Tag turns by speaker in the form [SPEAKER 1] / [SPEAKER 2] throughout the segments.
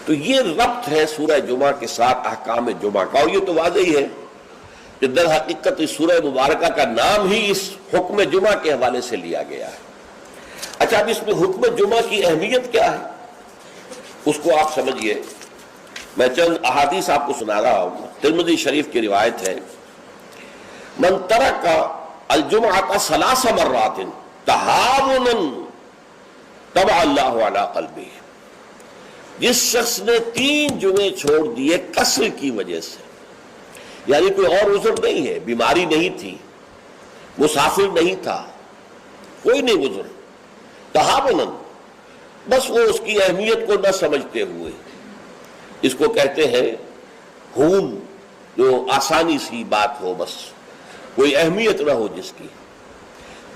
[SPEAKER 1] تو یہ ربط ہے سورہ جمعہ کے ساتھ احکام جمعہ کا، اور یہ تو واضح ہی ہے کہ در حقیقت اس سورہ مبارکہ کا نام ہی اس حکم جمعہ کے حوالے سے لیا گیا ہے۔ اچھا، اب اس میں حکم جمعہ کی اہمیت کیا ہے اس کو آپ سمجھیے۔ میں چند احادیث آپ کو سنا رہا ہوں۔ ترمذی شریف کی روایت ہے، من ترک الجمعۃ ثلاث مرات تہاونا طبع اللہ علی قلبہ، جس شخص نے 3 جمعے چھوڑ دیے کسل کی وجہ سے، یعنی کوئی اور عذر نہیں ہے، بیماری نہیں تھی، مسافر نہیں تھا، کوئی نہیں عذر، تہاونا، بس وہ اس کی اہمیت کو نہ سمجھتے ہوئے، اس کو کہتے ہیں ہون، جو آسانی سی بات ہو، بس کوئی اہمیت نہ ہو جس کی،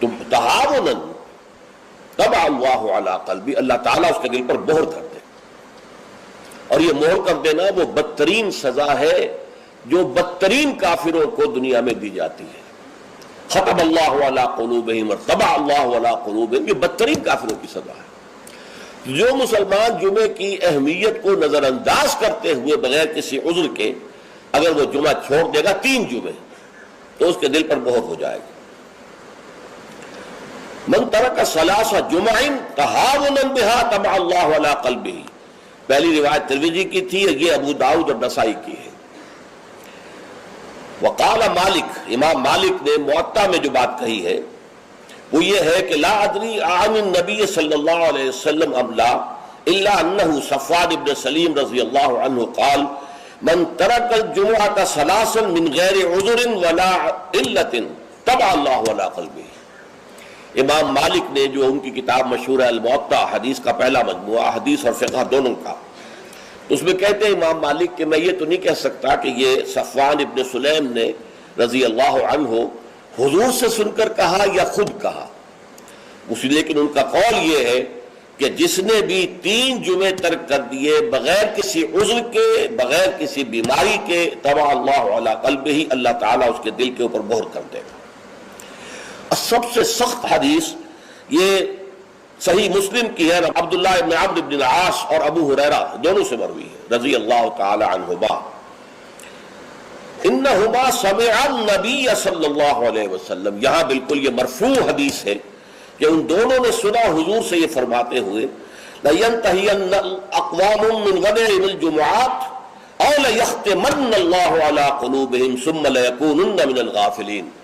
[SPEAKER 1] تو تہاونا طبع اللہ علی قلبی، اللہ تعالیٰ اس کے دل پر مہر کر دے۔ اور یہ مہر کر دینا وہ بدترین سزا ہے جو بدترین کافروں کو دنیا میں دی جاتی ہے۔ ختم اللہ علی قلوبہم اور طبع اللہ علی قلوبہم، یہ بدترین کافروں کی سزا ہے۔ جو مسلمان جمعے کی اہمیت کو نظر انداز کرتے ہوئے بغیر کسی عذر کے اگر وہ جمعہ چھوڑ دے گا 3 جمعے، تو اس کے دل پر مہر ہو جائے گا۔ من ترک ثلاث جمع تہاونا بہا طبع اللہ علی قلبہ، پہلی روایت ترمذی کی تھی، یہ ابو داؤد اور نسائی کی ہے۔ وقال مالک، امام مالک نے موطا میں جو بات کہی ہے وہ یہ ہے کہ لا ادری عن النبی صلی اللہ علیہ وسلم ام لا الا انہ صفوان بن سلیم رضی اللہ عنہ قال من ترک الجمعۃ ثلاثا من غیر عذر ولا علت طبع اللہ علی قلبہ۔ امام مالک نے جو ان کی کتاب مشہور ہے الموطا، حدیث کا پہلا مجموعہ، حدیث اور فقہ دونوں کا، اس میں کہتے ہیں امام مالک کہ میں یہ تو نہیں کہہ سکتا کہ یہ صفوان ابن سلیم نے رضی اللہ عنہ حضور سے سن کر کہا یا خود کہا، لیکن ان کا قول یہ ہے کہ جس نے بھی 3 جمعے ترک کر دیے بغیر کسی عذر کے، بغیر کسی بیماری کے، طبع اللہ علی قلبہ، اللہ تعالیٰ اس کے دل کے اوپر مہر کر دے گا۔ سب سے سخت حدیث یہ صحیح مسلم کی ہے، عبداللہ ابن عمرو بن العاص اور ابو ہریرہ دونوں سے مروی ہے رضی اللہ تعالی عنہما، انہما سمع النبی صلی اللہ علیہ وسلم، یہاں بالکل یہ مرفوع حدیث ہے کہ ان دونوں نے سنا حضور سے یہ فرماتے ہوئے، لَيَنْتَهِيَنَّ أَقْوَامٌ مِّنْ غَدِرِ الْجُمُعَاتِ أَوْ لَيَخْتِمَنَّ اللَّهُ عَلَىٰ قُلُوبِهِمْ ثُمَّ لَيَكُونُنَّ مِنَ الْغَافِلِينَ،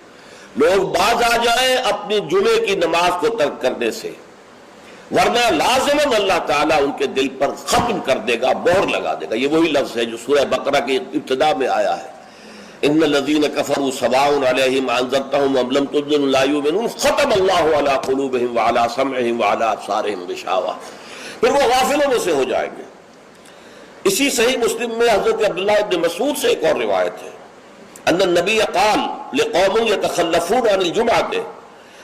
[SPEAKER 1] لوگ باز آ جائیں اپنی جمعے کی نماز کو ترک کرنے سے، ورنہ لازماً اللہ تعالیٰ ان کے دل پر ختم کر دے گا، مہر لگا دے گا۔ یہ وہی لفظ ہے جو سورہ بقرہ کی ابتدا میں آیا ہے، ان الذین کفروا سواء علیہم انذرتہم ام لم تنذرہم لا یؤمنون ختم اللہ علی قلوبہم وعلی سمعہم وعلی ابصارہم غشاوہ، پھر وہ غافلوں میں سے ہو جائیں گے۔ اسی صحیح مسلم میں حضرت عبداللہ ابن مسعود سے ایک اور روایت ہے، ان النبی قال لقوم یتخلفون عن الجمعۃ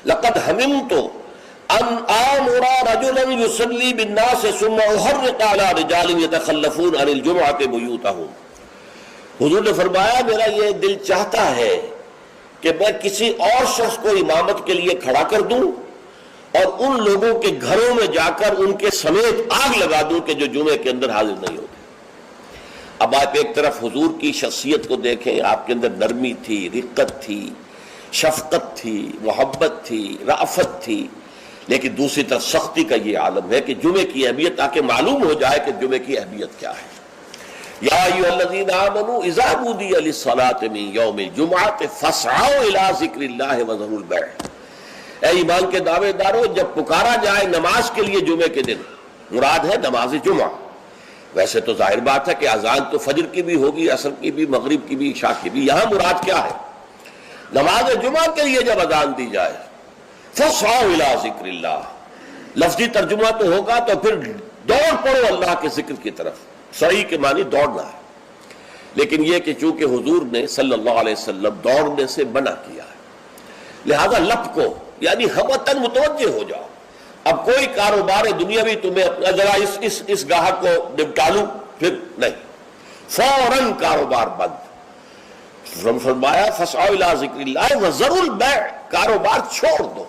[SPEAKER 1] لقد ہممت ان آمر رجلا یصلی بالناس ثم احرق علی رجال یتخلفون عن الجمعۃ بیوتہم۔ حضور نے فرمایا میرا یہ دل چاہتا ہے کہ میں کسی اور شخص کو امامت کے لیے کھڑا کر دوں اور ان لوگوں کے گھروں میں جا کر ان کے سمیت آگ لگا دوں کہ جو جمعے کے اندر حاضر نہیں ہوتے۔ اب آپ ایک طرف حضور کی شخصیت کو دیکھیں، آپ کے اندر نرمی تھی، رقت تھی، شفقت تھی، محبت تھی، رأفت تھی، لیکن دوسری طرف سختی کا یہ عالم ہے کہ جمعے کی اہمیت تاکہ معلوم ہو جائے کہ جمعے کی اہمیت کیا ہے۔ یا ایھا الذین آمنوا اذا نودی للصلاۃ من یوم الجمعۃ فاسعوا الی ذکر اللہ وذروا البیع، اے ایمان کے دعوے دارو جب پکارا جائے نماز کے لیے جمعے کے دن، مراد ہے نماز جمعہ۔ ویسے تو ظاہر بات ہے کہ اذان تو فجر کی بھی ہوگی، عصر کی بھی، مغرب کی بھی، عشاء کی بھی، یہاں مراد کیا ہے؟ نماز جمعہ کے لیے جب اذان دی جائے فاسعوا الی ذکر اللہ، لفظی ترجمہ تو ہوگا تو پھر دوڑ پڑو اللہ کے ذکر کی طرف، صحیح کے معنی دوڑنا ہے، لیکن یہ کہ چونکہ حضور نے صلی اللہ علیہ وسلم دوڑنے سے منع کیا ہے، لہذا لپ کو یعنی ہمتاً متوجہ ہو جاؤ۔ اب کوئی کاروبار دنیاوی تمہیں اپنا ذرا اس گاہک کو نپٹا لوں، پھر نہیں، فوراً کاروبار بند۔ فرمایا فاسعوا الی ذکر اللہ وذروا البیع، کاروبار چھوڑ دو،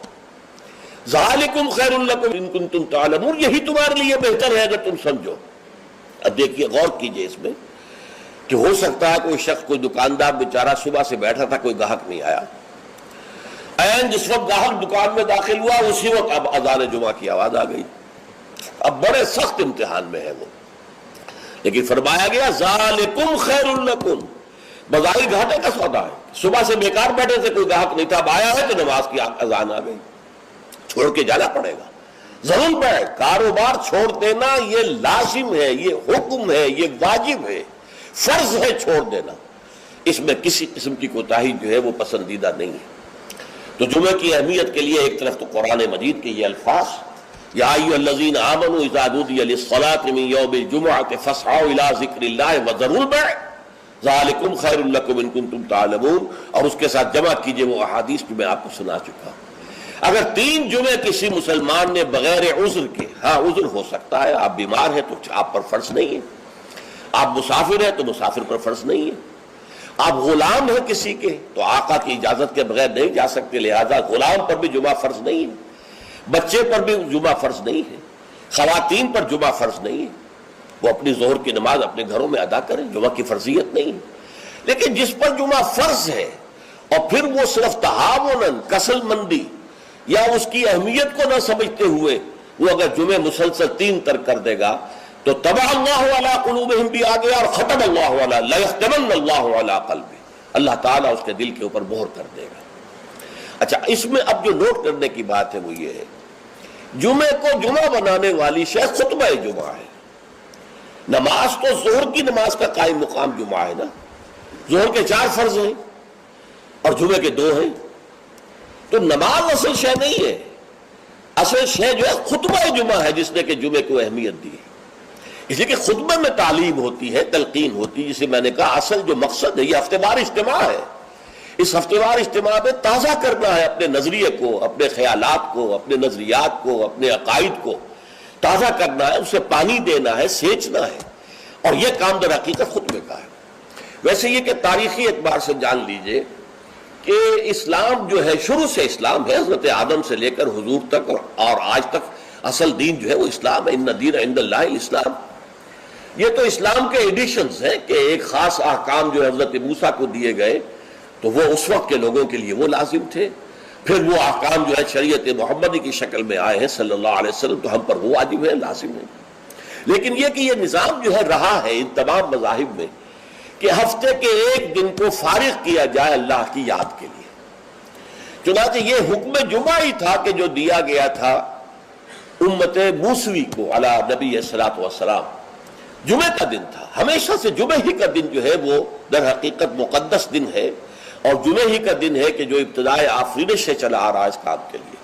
[SPEAKER 1] ذالکم خیر لکم ان کنتم تعلمون، یہی تمہارے لیے بہتر ہے اگر تم سمجھو۔ اب دیکھیے غور کیجئے اس میں کہ ہو سکتا ہے کوئی شخص، کوئی دکاندار بیچارہ صبح سے بیٹھا تھا، کوئی گاہک نہیں آیا، عین جس وقت گاہک دکان میں داخل ہوا اسی وقت اب اذان جمعہ کی آواز آ گئی. اب بڑے سخت امتحان میں ہے وہ، لیکن فرمایا گیا ذالکم خیر لکم، بظاہر گھاٹے کا سودا ہے، صبح سے بیکار بیٹھے تھے، کوئی گاہک نہیں تھا، اب آیا ہے تو نماز کی اذان آ گئی، چھوڑ کے جانا پڑے گا. ضرور پڑے، کاروبار چھوڑ دینا یہ لازم ہے، یہ حکم ہے، یہ واجب ہے، فرض ہے چھوڑ دینا، اس میں کسی قسم کی کوتاہی جو ہے وہ پسندیدہ نہیں ہے. تو جمعہ کی اہمیت کے لیے ایک طرف تو قرآن مجید کے یہ الفاظ، یا ایھا الذین آمنوا اذا نودی للصلاۃ من یوم الجمعۃ فاسعوا الی ذکر اللہ وذروا البیع ذالکم خیر لکم ان کنتم تعلمون، اور اس کے ساتھ جمع کیجئے وہ احادیث جو میں آپ کو سنا چکا ہوں. اگر 3 جمعے کسی مسلمان نے بغیر عذر کے، ہاں عذر ہو سکتا ہے، آپ بیمار ہیں تو آپ پر فرض نہیں ہے، آپ مسافر ہیں تو مسافر پر فرض نہیں ہے، آپ غلام ہیں کسی کے تو آقا کی اجازت کے بغیر نہیں جا سکتے، لہذا غلام پر بھی جمعہ فرض نہیں ہے، بچے پر بھی جمعہ فرض نہیں ہے، خواتین پر جمعہ فرض نہیں ہے، وہ اپنی ظہر کی نماز اپنے گھروں میں ادا کریں، جمعہ کی فرضیت نہیں ہے. لیکن جس پر جمعہ فرض ہے اور پھر وہ صرف تہاوناً، کسل مندی یا اس کی اہمیت کو نہ سمجھتے ہوئے وہ اگر جمعے مسلسل 3 ترک کر دے گا تو طبع اللہ علی قلوبہم بھی آ گیا، اور ختم اللہ علی لیختمن اللہ علی قلبہ، اللہ تعالیٰ اس کے دل کے اوپر مہر کر دے گا. اچھا، اس میں اب جو نوٹ کرنے کی بات ہے وہ یہ ہے، جمعے کو جمعہ بنانے والی شے خطبہ جمعہ ہے. نماز تو ظہر کی نماز کا قائم مقام جمعہ ہے نا، ظہر کے 4 فرض ہیں اور جمعے کے 2 ہیں، تو نماز اصل شے نہیں ہے، اصل شے جو ہے خطبہ جمعہ ہے جس نے کہ جمعے کو اہمیت دی ہے. اس لیے کہ خطبے میں تعلیم ہوتی ہے، تلقین ہوتی ہے، جسے میں نے کہا اصل جو مقصد ہے یہ ہفتہ وار اجتماع ہے. اس ہفتہ وار اجتماع میں تازہ کرنا ہے اپنے نظریے کو، اپنے خیالات کو، اپنے نظریات کو، اپنے عقائد کو تازہ کرنا ہے، اسے پانی دینا ہے، سینچنا ہے، اور یہ کام در حقیقت خطبے کا ہے. ویسے یہ کہ تاریخی اعتبار سے جان لیجئے کہ اسلام جو ہے شروع سے اسلام ہے، حضرت آدم سے لے کر حضور تک اور آج تک اصل دین جو ہے وہ اسلام ہے. ان الدین عند اللہ الاسلام. یہ تو اسلام کے ایڈیشنز ہیں کہ ایک خاص احکام جو حضرت موسیٰ کو دیے گئے تو وہ اس وقت کے لوگوں کے لیے وہ لازم تھے، پھر وہ احکام جو ہے شریعت محمدی کی شکل میں آئے ہیں صلی اللہ علیہ وسلم تو ہم پر وہ واجب ہے، لازم ہے. لیکن یہ کہ یہ نظام جو ہے رہا ہے ان تمام مذاہب میں کہ ہفتے کے ایک دن کو فارغ کیا جائے اللہ کی یاد کے لیے. چنانچہ یہ حکم جمعہ ہی تھا کہ جو دیا گیا تھا امت موسوی کو علی نبی صلاۃ والسلام، جمعہ کا دن تھا. ہمیشہ سے جمعہ ہی کا دن جو ہے وہ در حقیقت مقدس دن ہے، اور جمعہ ہی کا دن ہے کہ جو ابتدائے آفرینش سے چلا آ رہا ہے اس کام کے لیے.